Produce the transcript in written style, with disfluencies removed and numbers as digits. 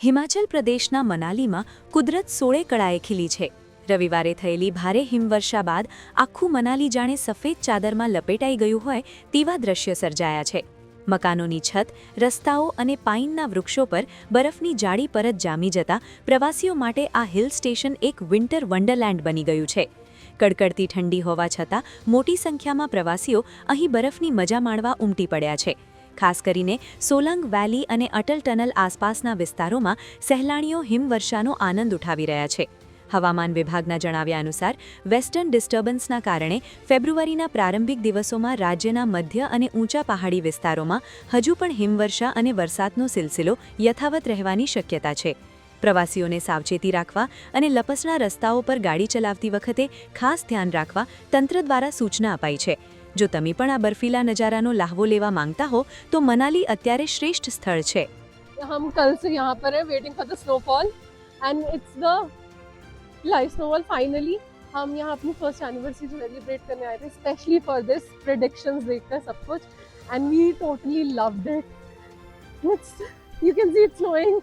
હિમાચલ પ્રદેશના મનાલીમાં કુદરત સોળે કળાએ ખીલી છે. રવિવારે થયેલી ભારે હિમવર્ષા બાદ આખું મનાલી જાણે સફેદ ચાદરમાં લપેટાઈ ગયું હોય તેવા દ્રશ્ય સર્જાયા છે. મકાનોની છત, રસ્તાઓ અને પાઇનના વૃક્ષો પર બરફની જાડી પરત જામી જતા પ્રવાસીઓ માટે આ હિલ સ્ટેશન એક વિન્ટર વન્ડરલેન્ડ બની ગયું છે. કડકડતી ઠંડી હોવા છતાં મોટી સંખ્યામાં પ્રવાસીઓ અહીં બરફની મજા માણવા ઉમટી પડ્યા છે. ખાસ કરીને સોલંગ વેલી અને અટલ ટનલ આસપાસના વિસ્તારોમાં સહેલાણીઓ હિમવર્ષાનો આનંદ ઉઠાવી રહ્યા છે. હવામાન વિભાગના જણાવ્યા અનુસાર વેસ્ટર્ન ડિસ્ટર્બન્સના કારણે ફેબ્રુઆરીના પ્રારંભિક દિવસોમાં રાજ્યના મધ્ય અને ઊંચા પહાડી વિસ્તારોમાં હજુ પણ હિમવર્ષા અને વરસાદનો સિલસિલો યથાવત રહેવાની શક્યતા છે. પ્રવાસીઓને સાવચેતી રાખવા અને લપસણા રસ્તાઓ પર ગાડી ચલાવતી વખતે ખાસ ધ્યાન રાખવા તંત્ર દ્વારા સૂચના અપાઈ છે. જો તમે પણ આ બર્ફીલા નજારાનો લાહવો લેવા માંગતા હો તો મનાલી અત્યારે શ્રેષ્ઠ સ્થળ છે. हम कल से यहाँ पर है waiting for the snowfall and it's the live snowfall finally. हम यहाँ अपनी फर्स्ट एनिवर्सरी सेलिब्रेट करने आए थे स्पेशली फॉर दिस प्रेडिक्शंस देखकर सब कुछ and we totally loved it. You can see it's snowing.